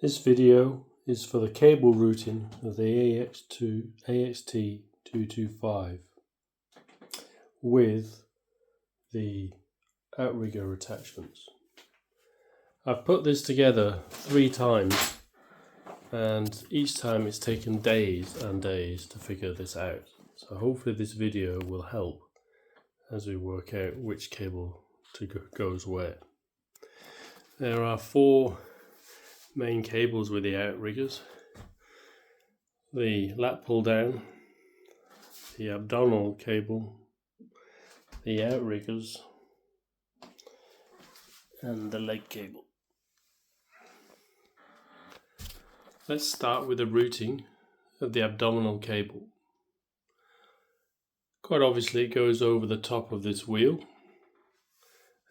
This video is for the cable routing of the AXT225 with the outrigger attachments. I've put this together 3 times and each time it's taken days and days to figure this out. So hopefully this video will help as we work out which cable goes where. There are 4 main cables with the outriggers: the lat pull down, the abdominal cable, the outriggers, and the leg cable. Let's start with the routing of the abdominal cable. Quite obviously it goes over the top of this wheel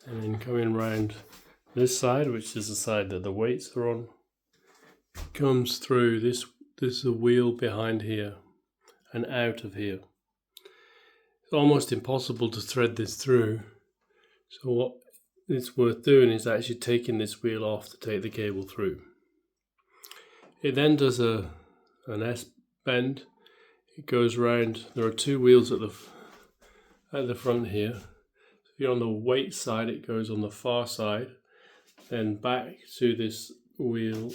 and then coming round this side, which is the side that the weights are on, comes through this wheel behind here and out of here. It's almost impossible to thread this through, so what it's worth doing is actually taking this wheel off to take the cable through. It then does an S bend. It goes round. There are 2 wheels at the front here. If you're on the weight side, it goes on the far side, then back to this wheel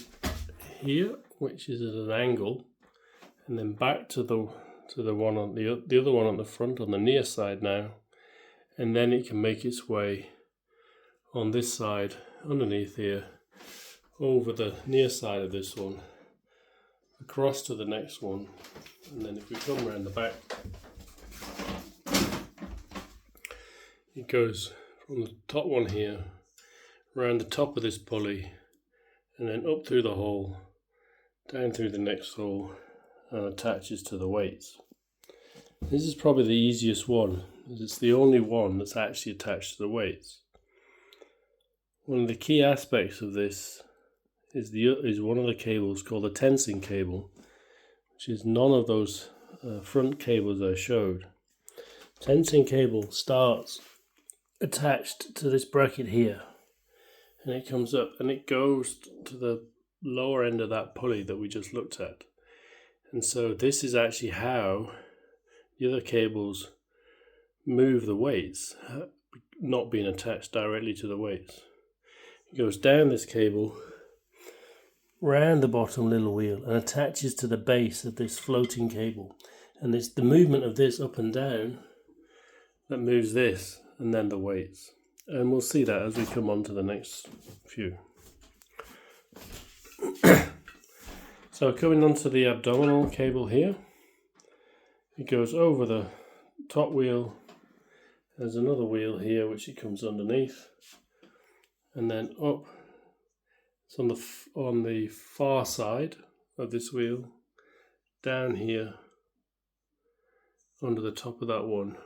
here, which is at an angle, and then back to the one on the other one on the front on the near side now, and then it can make its way on this side underneath here, over the near side of this one, across to the next one, and then if we come around the back, it goes from the top one here around the top of this pulley and then up through the hole, down through the next hole, and attaches to the weights. This is probably the easiest one, as it's the only one that's actually attached to the weights. One of the key aspects of this is one of the cables called the tensing cable, which is none of those front cables I showed. Tensing cable starts attached to this bracket here, and it comes up and it goes to the lower end of that pulley that we just looked at. And so this is actually how the other cables move the weights, not being attached directly to the weights. It goes down this cable, round the bottom little wheel, and attaches to the base of this floating cable. And it's the movement of this up and down that moves this, and then the weights. And we'll see that as we come on to the next few. So coming onto the abdominal cable here, it goes over the top wheel. There's another wheel here which it comes underneath, and then up. It's on the far side of this wheel, down here under the top of that one,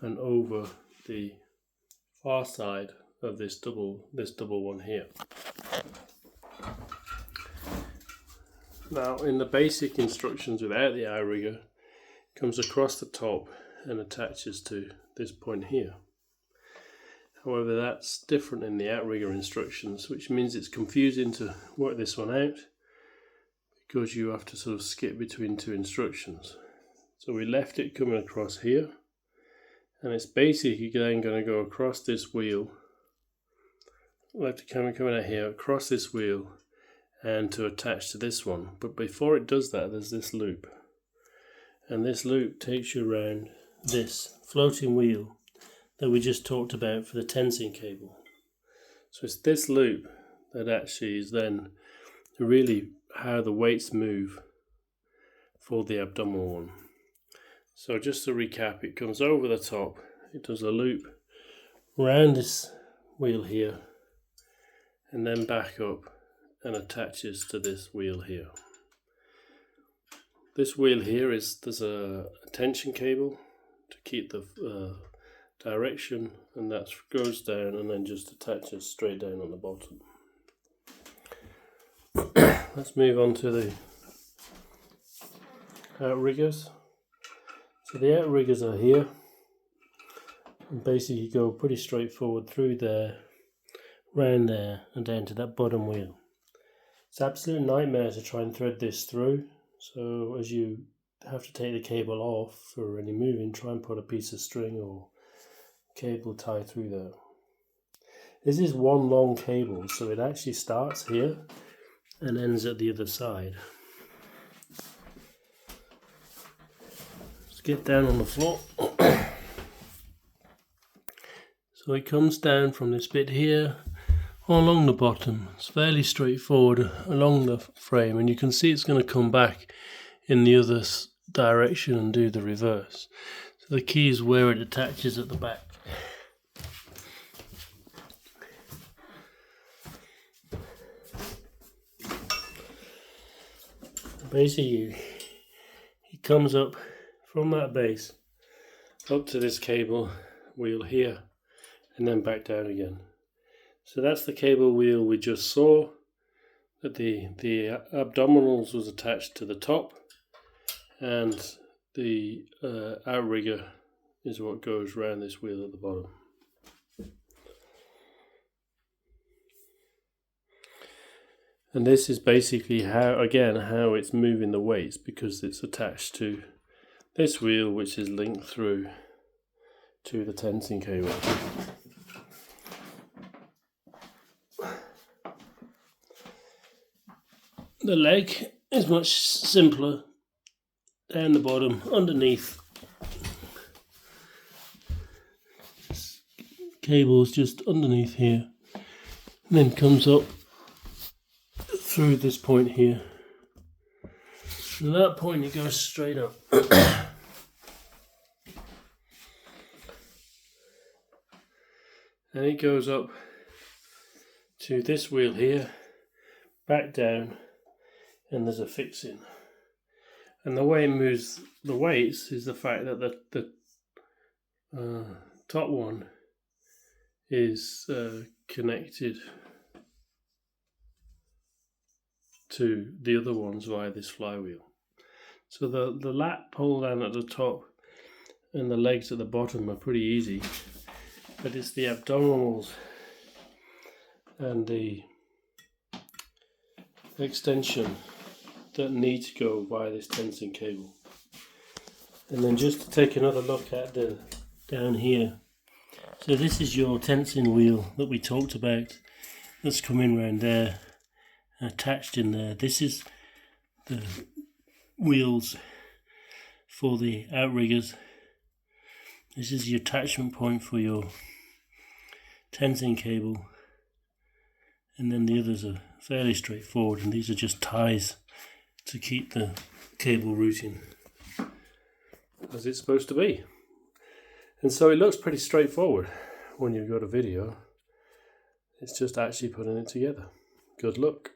and over the far side of this double one here. Now in the basic instructions without the outrigger, it comes across the top and attaches to this point here. However, that's different in the outrigger instructions, which means it's confusing to work this one out because you have to sort of skip between 2 instructions. So we left it coming across here, and it's basically then going to go across this wheel, left it coming out here, across this wheel, and to attach to this one. But before it does that, there's this loop, and this loop takes you around this floating wheel that we just talked about for the tensing cable. So it's this loop that actually is then really how the weights move for the abdominal one. So just to recap, it comes over the top, it does a loop round this wheel here, and then back up and attaches to this wheel here. This wheel here there's a tension cable to keep the direction, and that goes down and then just attaches straight down on the bottom. Let's move on to the outriggers. So the outriggers are here, and basically you go pretty straightforward through there, round there, and down to that bottom wheel. It's an absolute nightmare to try and thread this through. So as you have to take the cable off for any moving, try and put a piece of string or cable tie through there. This is one long cable, so it actually starts here and ends at the other side. Let's get down on the floor. So it comes down from this bit here along the bottom. It's fairly straightforward along the frame, and you can see it's going to come back in the other direction and do the reverse. So the key is where it attaches at the back. Basically, it comes up from that base up to this cable wheel here and then back down again. So that's the cable wheel we just saw, that the abdominals was attached to the top, and the outrigger is what goes around this wheel at the bottom. And this is basically how it's moving the weights, because it's attached to this wheel, which is linked through to the tensing cable. The leg is much simpler. Down the bottom, underneath. Cable's just underneath here, and then comes up through this point here. And at that point it goes straight up. And it goes up to this wheel here, back down, and there's a fixing. And the way it moves the weights is the fact that the top one is connected to the other ones via this flywheel. So the lat pull down at the top and the legs at the bottom are pretty easy, but it's the abdominals and the extension that need to go via this tensing cable. And then just to take another look at the down here. So this is your tensing wheel that we talked about, that's coming round there, attached in there. This is the wheels for the outriggers. This is your attachment point for your tensing cable, and then the others are fairly straightforward, and these are just ties to keep the cable routing as it's supposed to be. And so it looks pretty straightforward when you've got a video. It's just actually putting it together. Good luck.